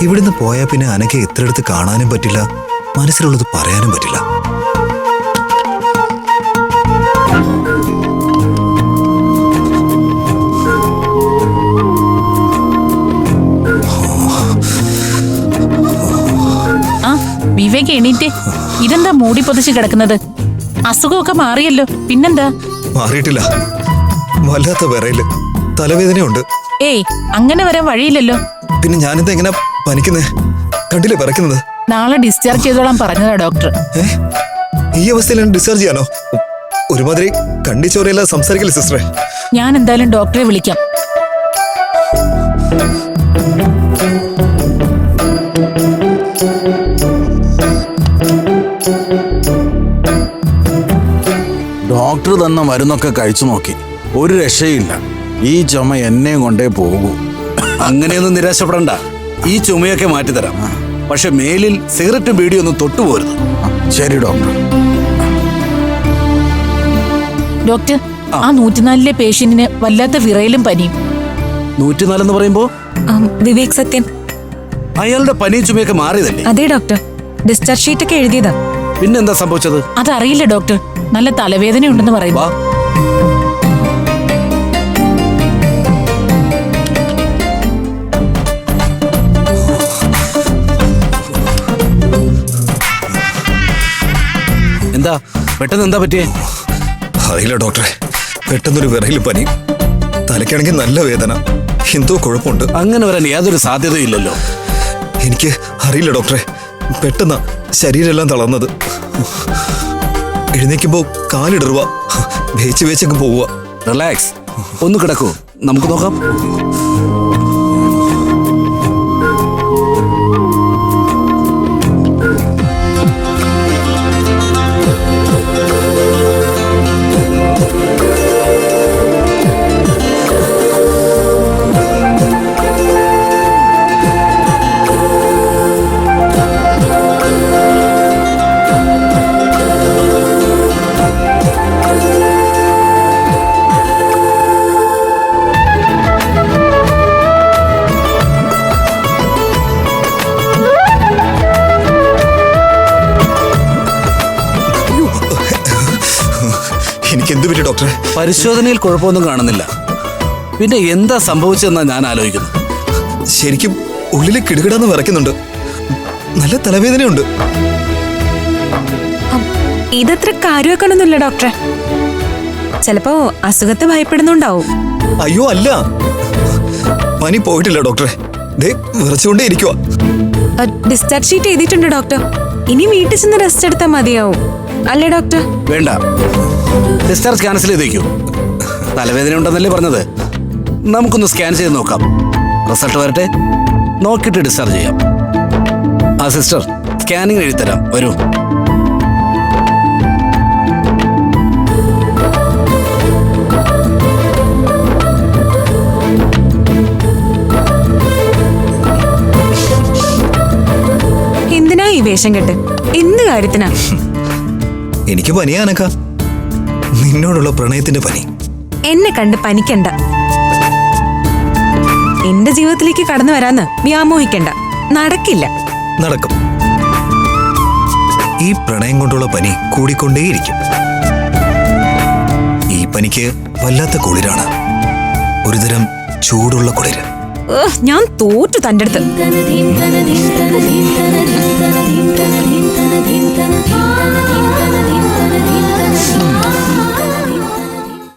ഇവിടുന്ന് പോയാൽ പിന്നെ അനക്ക് ഇത്ര അടുത്ത് കാണാനും പറ്റില്ല, മനസ്സിലുള്ളത് പറയാനും പറ്റില്ല. വിവേക് എണീറ്റേ. ഇതെന്താ മൂടി പൊതിച്ച് കിടക്കുന്നത്? അസുഖമൊക്കെ മാറിയല്ലോ, പിന്നെന്താ? മാറിയിട്ടില്ല, വല്ലാത്ത വിറയില്, തലവേദനയുണ്ട്. ഏയ്, അങ്ങനെ വരാൻ വഴിയില്ലല്ലോ. പിന്നെ ഞാനെന്താ എങ്ങനെ പനിക്കുന്നേ? കണ്ടില്ലേ വിറയ്ക്കുന്നത്? നാളെ ഡിസ്ചാർജ് ചെയ്തോളാൻ പറഞ്ഞതാ ഡോക്ടർ. ഈ അവസ്ഥയിൽ ഡിസ്ചാർജ് ചെയ്യാനോ? ഒരുമാതിരി കണ്ടിച്ചോറിയല്ല സംസാരിക്കില്ല സിസ്റ്ററെ. ഞാൻ എന്തായാലും ഡോക്ടറെ വിളിക്കാം. ഡോക്ടർ തന്ന മരുന്നൊക്കെ കഴിച്ചു നോക്കി, ഒരു രക്ഷയില്ല. ഈ ചുമ എന്നെയും കൊണ്ടേ പോകൂ. അങ്ങനെയൊന്നും നിരാശപ്പെടണ്ട, ഈ ചുമയൊക്കെ മാറ്റിത്തരാം. പക്ഷെ മേലിൽ സിഗരറ്റും ബീഡിയൊന്നും തൊട്ടുപോരുത്. ശരി ഡോക്ടർ. ഡോക്ടർ, ആ 104-ലെ പേഷ്യന്റിന് വല്ലാത്ത വിറയലും പനിയും. 104 എന്ന് പറയുമ്പോ വിവേക് സത്യൻ. അയാളുടെ പനിയും ചുമയൊക്കെ മാറിയതല്ലേ? അതെ ഡോക്ടർ, ഡിസ്ചാർജ് ഷീറ്റ് ഒക്കെ എഴുതിയതാ. പിന്നെന്താ സംഭവിച്ചത്? അതറിയില്ല ഡോക്ടർ, നല്ല തലവേദനയുണ്ടെന്ന് പറയുന്നു. എന്താ പെട്ടെന്ന് എന്താ പറ്റിയേ? അറിയില്ല ഡോക്ടറെ, പെട്ടെന്നൊരു വിറയില് പനി, തലയ്ക്കാണെങ്കിൽ നല്ല വേദന, എന്തോ കുഴപ്പമുണ്ട്. അങ്ങനെ വരാൻ യാതൊരു സാധ്യതയും ഇല്ലല്ലോ. എനിക്ക് അറിയില്ല ഡോക്ടറെ, പെട്ടെന്നാ ശരീരമെല്ലാം തളർന്നത്. എഴുന്നേക്കുമ്പോ കാലിടറുക, വേച്ച് വേച്ചങ്ങ് പോവുക. റിലാക്സ്, ഒന്ന് കിടക്കൂ, നമുക്ക് നോക്കാം. എനിക്ക് എന്ത് പറ്റി ഡോക്ടറെ? പരിശോധനയിൽ കുഴപ്പമൊന്നും കാണുന്നില്ല. പിന്നെ എന്താ സംഭവിച്ചതെന്നാ ഞാൻ ആലോചിക്കുന്നു. ശരിക്കും ഉള്ളില് കിടുകിടാന്ന് വിറയ്ക്കുന്നുണ്ട്, നല്ല തലവേദനയുണ്ട്. ഇതത്ര കാര്യമാക്കണമെന്നില്ല ഡോക്ടറെ, ചിലപ്പോ അസുഖത്തെ ഭയപ്പെടുന്നുണ്ടാവും. അയ്യോ അല്ല, പനി പോയിട്ടില്ല ഡോക്ടറെ, ദേ വിറച്ചുകൊണ്ടേ ഇരിക്കുക. ഡിസ്ചാർജ് ഷീറ്റ് എഴുതിയിട്ടുണ്ട് ഡോക്ടർ, ഇനി വീട്ടിൽ ചെന്ന് റെസ്റ്റ് എടുത്താൽ മതിയാവും അല്ലേ ഡോക്ടർ? വേണ്ട, ഡിസ്ചാർജ് ക്യാൻസൽ ചെയ്തേക്കൂ. തലവേദന ഉണ്ടെന്നല്ലേ പറഞ്ഞത്? നമുക്കൊന്ന് സ്കാൻ ചെയ്ത് നോക്കാം. റിസൾട്ട് വരട്ടെ, നോക്കിയിട്ട് ഡിസ്ചാർജ് ചെയ്യാം. ആ സിസ്റ്റർ, സ്കാനിങ് എഴുതിത്തരാം, വരൂ. എന്തിനാ ഈ വേഷം കെട്ട്? എന്ത് കാര്യത്തിനാ? എനിക്ക് പനിയാനക്ക, നിന്നോടുള്ള പ്രണയത്തിന്റെ പനി. എന്നെ കണ്ട് പനിക്കണ്ട, എന്റെ ജീവിതത്തിലേക്ക് കടന്നു വരാന്ന് വ്യാമോഹിക്കണ്ട, നടക്കില്ല. നടക്കും, ഈ പ്രണയം കൊണ്ടുള്ള പനി കൂടിക്കൊണ്ടേയിരിക്കും. ഈ പനിക്ക് വല്ലാത്ത കുളിരാണ്, ഒരുതരം ചൂടുള്ള കുളിര്. ഞാൻ തോറ്റു തന്റെ അടുത്ത്. ധീം